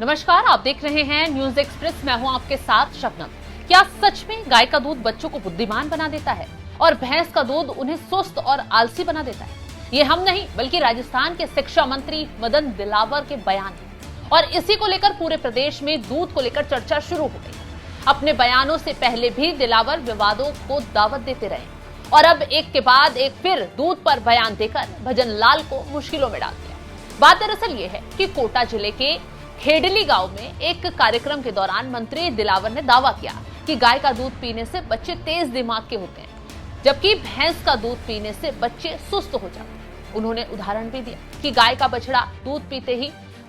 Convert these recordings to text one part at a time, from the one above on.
नमस्कार, आप देख रहे हैं न्यूज एक्सप्रेस। मैं हूं आपके साथ शबनम। क्या सच में गाय का दूध बच्चों को बुद्धिमान बना देता है और भैंस का दूध उन्हें सुस्त और आलसी बना देता है? ये हम नहीं बल्कि राजस्थान के शिक्षा मंत्री मदन दिलावर के बयान है और इसी को लेकर पूरे प्रदेश में दूध को लेकर चर्चा शुरू हो गई। अपने बयानों से पहले भी दिलावर विवादों को दावत देते रहे और अब एक के बाद एक फिर दूध पर बयान देकर भजन लाल को मुश्किलों में डाल दिया। बात दरअसल ये है कि कोटा जिले के खेडली गांव में एक कार्यक्रम के दौरान मंत्री दिलावर ने दावा किया कि गाय का दूध पीने से बच्चे तेज दिमाग के होते हैं, जबकि भैंस का दूध पीने से बच्चे सुस्त हो जाते हैं। उन्होंने उदाहरण भी दिया कि गाय का बछड़ा दूध पीते ही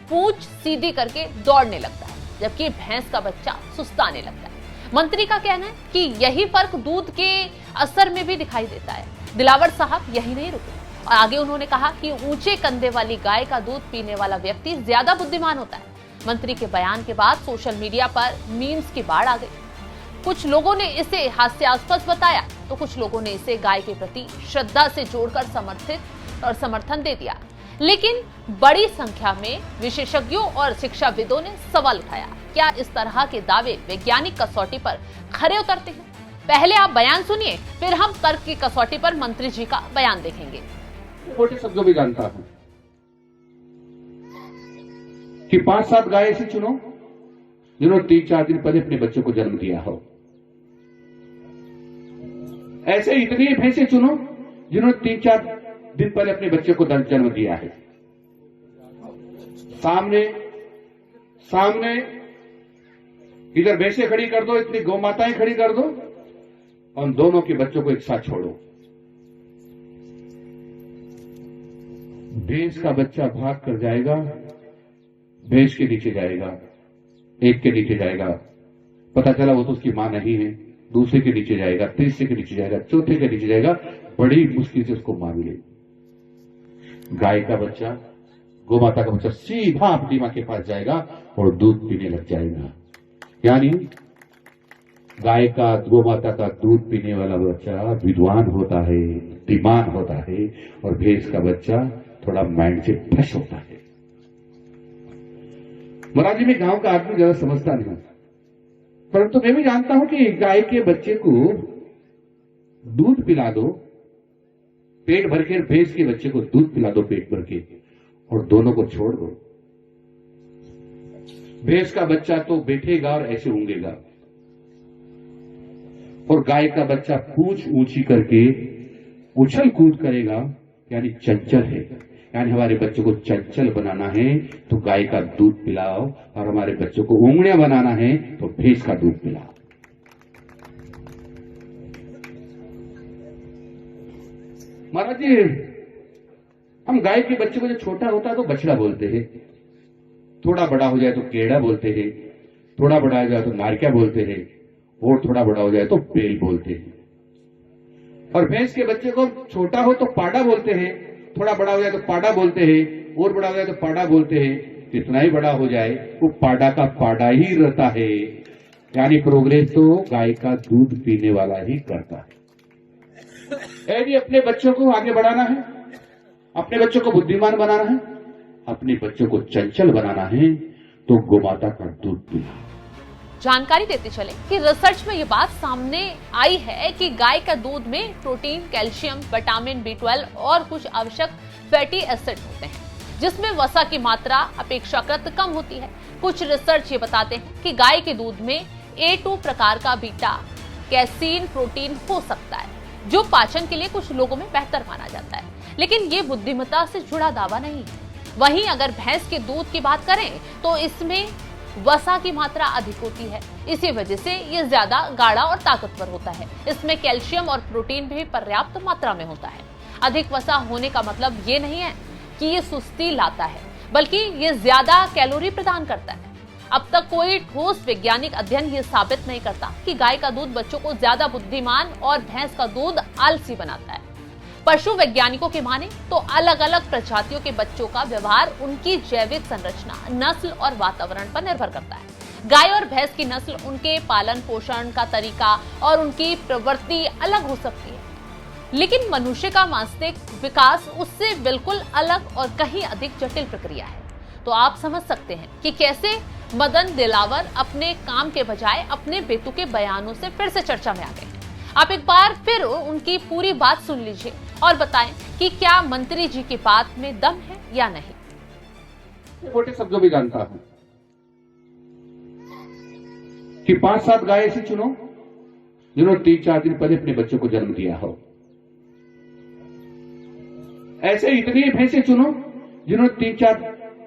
पूंछ सीधी करके दौड़ने लगता है, जबकि भैंस का बच्चा सुस्ताने लगता है। मंत्री का कहना है कि यही फर्क दूध के असर में भी दिखाई देता है। दिलावर साहब यही नहीं रुके और आगे उन्होंने कहा कि ऊंचे कंधे वाली गाय का दूध पीने वाला व्यक्ति ज्यादा बुद्धिमान होता है। मंत्री के बयान के बाद सोशल मीडिया पर मीम्स की बाढ़ आ गई। कुछ लोगों ने इसे हास्यास्पद बताया तो कुछ लोगों ने इसे गाय के प्रति श्रद्धा से जोड़कर समर्थन दे दिया। लेकिन बड़ी संख्या में विशेषज्ञों और शिक्षाविदों ने सवाल उठाया, क्या इस तरह के दावे वैज्ञानिक कसौटी पर खरे उतरते हैं? पहले आप बयान सुनिए, फिर हम तर्क की कसौटी पर मंत्री जी का बयान देखेंगे। छोटे शब्दों में जानता हूं कि 5-7 गाय ऐसी चुनो जिन्होंने 3-4 दिन पहले अपने बच्चों को जन्म दिया हो। ऐसे इतनी भैंसे चुनो जिन्होंने 3-4 दिन पहले अपने बच्चे को जन्म दिया है। सामने इधर भैंसे खड़ी कर दो, इतनी गौ माताएं खड़ी कर दो और दोनों के बच्चों को एक साथ छोड़ो। भैंस का बच्चा भाग कर जाएगा, भैंस के नीचे जाएगा, एक के नीचे जाएगा, पता चला वो तो उसकी मां नहीं है, दूसरे के नीचे जाएगा, तीसरे के नीचे जाएगा, चौथे के नीचे जाएगा, बड़ी मुश्किल से उसको मां मिलेगी। गाय का बच्चा, गौ माता का बच्चा सीधा अपनी मां के पास जाएगा और दूध पीने लग जाएगा। यानी गाय का, गौ माता का दूध पीने वाला बच्चा विद्वान होता है, बुद्धिमान होता है, और भैंस का बच्चा थोड़ा माइंड से फ्रेश होता है। महाराज जी, में गांव का आदमी ज्यादा समझता नहीं, परंतु मैं भी जानता हूं कि गाय के बच्चे को दूध पिला दो पेट भर के, भैंस के बच्चे को दूध पिला दो पेट भर के, और दोनों को छोड़ दो। भैंस का बच्चा तो बैठेगा और ऐसे ऊँगेगा, और गाय का बच्चा पूंछ ऊंची करके उछल कूद करेगा, यानी चंचल है। यानी हमारे बच्चों को चंचल बनाना है तो गाय का दूध पिलाओ, और हमारे बच्चों को ऊँगड़ियां बनाना है तो भैंस का दूध पिलाओ। महाराज जी, हम गाय के बच्चे को जो छोटा होता है तो बछड़ा बोलते हैं, थोड़ा बड़ा हो जाए तो केड़ा बोलते हैं, थोड़ा बड़ा हो जाए तो नारक्या बोलते हैं, और थोड़ा बड़ा हो जाए तो बेल बोलते हैं। और भैंस के बच्चे को छोटा हो तो पाड़ा बोलते हैं, थोड़ा बड़ा हो जाए तो पाड़ा बोलते हैं, और बड़ा हो जाए तो पाड़ा बोलते हैं। कितना ही बड़ा हो जाए वो पाड़ा का पाड़ा ही रहता है। यानी प्रोग्रेस तो गाय का दूध पीने वाला ही करता है। यदि अपने बच्चों को आगे बढ़ाना है, अपने बच्चों को बुद्धिमान बनाना है, अपने बच्चों को चंचल बनाना है, तो गोमाता का दूध पीना। जानकारी देते चले कि रिसर्च में ये बात सामने आई है कि गाय का दूध में प्रोटीन, कैल्शियम, विटामिन B12 और कुछ आवश्यक फैटी एसिड होते हैं, जिसमें वसा की मात्रा अपेक्षाकृत कम होती है। कुछ रिसर्च ये बताते हैं कि गाय के दूध में A2 प्रकार का बीटा कैसीन प्रोटीन हो सकता है, जो पाचन के लिए कुछ लोगों में बेहतर माना जाता है। लेकिन ये बुद्धिमत्ता से जुड़ा दावा नहीं है। वहीं अगर भैंस के दूध की बात करें तो इसमें वसा की मात्रा अधिक होती है, इसी वजह से ये ज्यादा गाढ़ा और ताकतवर होता है। इसमें कैल्शियम और प्रोटीन भी पर्याप्त मात्रा में होता है। अधिक वसा होने का मतलब ये नहीं है कि ये सुस्ती लाता है, बल्कि ये ज्यादा कैलोरी प्रदान करता है। अब तक कोई ठोस वैज्ञानिक अध्ययन ये साबित नहीं करता कि गाय का दूध बच्चों को ज्यादा बुद्धिमान और भैंस का दूध आलसी बनाता है। पशु वैज्ञानिकों की माने तो अलग अलग प्रजातियों के बच्चों का व्यवहार उनकी जैविक संरचना, नस्ल और वातावरण पर निर्भर करता है। गाय और भैंस की नस्ल, उनके पालन पोषण का तरीका और उनकी प्रवृत्ति अलग हो सकती है, लेकिन मनुष्य का मानसिक विकास उससे बिल्कुल अलग और कहीं अधिक जटिल प्रक्रिया है। तो आप समझ सकते हैं कि कैसे मदन दिलावर अपने काम के बजाय अपने बेटू के बयानों से फिर से चर्चा में आ गए। आप एक बार फिर उनकी पूरी बात सुन लीजिए और बताएं कि क्या मंत्री जी की बात में दम है या नहीं। मोटे शब्दों में जानता हूं कि 5-7 गाय ऐसी चुनो जिन्होंने 3-4 दिन पहले अपने बच्चों को जन्म दिया हो। ऐसे इतनी भैंसे चुनो जिन्होंने 3-4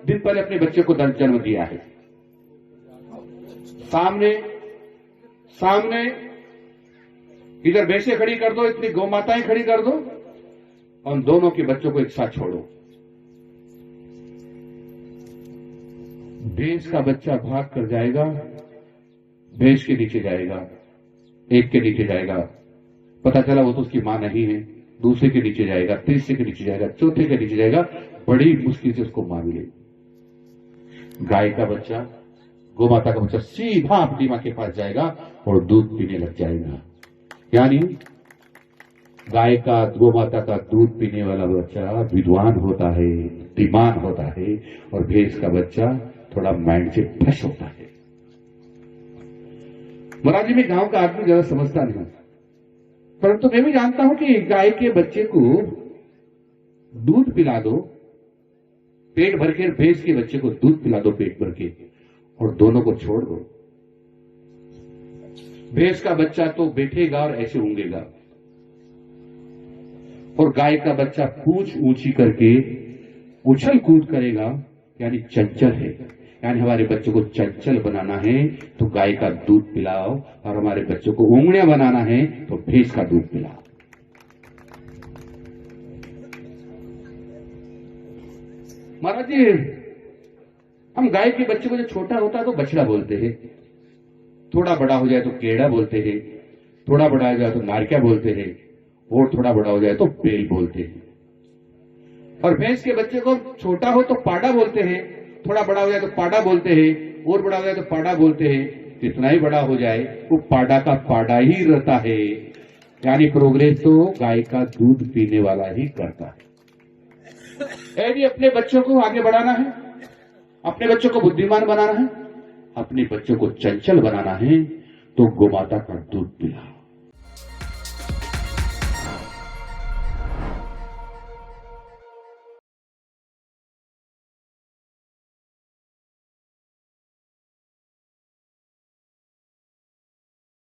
दिन पहले अपने बच्चे को जन्म दिया है। सामने इधर भैंसे खड़ी कर दो, इतनी गौ माताएं खड़ी कर दो और उन दोनों के बच्चों को एक साथ छोड़ो। भैंस का बच्चा भाग कर जाएगा, भैंस के नीचे जाएगा, एक के नीचे जाएगा, पता चला वो तो उसकी मां नहीं है, दूसरे के नीचे जाएगा, तीसरे के नीचे जाएगा, चौथे के नीचे जाएगा, बड़ी मुश्किल से उसको मां मिलेगी। गाय का बच्चा, गौ माता का बच्चा सीधा अपनी मां के पास जाएगा और दूध पीने लग जाएगा। यानी गाय का, गौ माता का दूध पीने वाला बच्चा विद्वान होता है, बुद्धिमान होता है, और भैंस का बच्चा थोड़ा माइंड से फ्रेश होता है। महाराज जी, मैं गांव का आदमी ज्यादा समझता नहीं, परंतु मैं भी जानता हूं कि गाय के बच्चे को दूध पिला दो पेट भर के, भैंस के बच्चे को दूध पिला दो पेट भर के, और दोनों को छोड़ दो। भैंस का बच्चा तो बैठेगा और ऐसे ऊँगेगा, और गाय का बच्चा पूंछ ऊंची करके उछल कूद करेगा, यानी चंचल है। यानी हमारे बच्चों को चंचल बनाना है तो गाय का दूध पिलाओ, और हमारे बच्चों को ऊँगड़ियां बनाना है तो भैंस का दूध पिलाओ। महाराज जी, हम गाय के बच्चे को जो छोटा होता है तो बछड़ा बोलते हैं, थोड़ा बड़ा हो जाए तो केड़ा बोलते हैं, थोड़ा बड़ा हो जाए तो मार्क्या बोलते हैं, और थोड़ा बड़ा हो जाए तो बेल बोलते हैं। और भैंस के बच्चे को छोटा हो तो पाडा बोलते हैं, थोड़ा बड़ा हो जाए तो पाडा बोलते हैं, और बड़ा हो जाए तो पाडा बोलते हैं। कितना ही बड़ा हो जाए वो पाडा का पाडा ही रहता है। यानी प्रोग्रेस तो गाय का दूध पीने वाला ही करता है। यदि अपने बच्चों को आगे बढ़ाना है, अपने बच्चों को बुद्धिमान बनाना है, अपने बच्चों को चंचल बनाना है, तो गोमाता का दूध पिलाओ।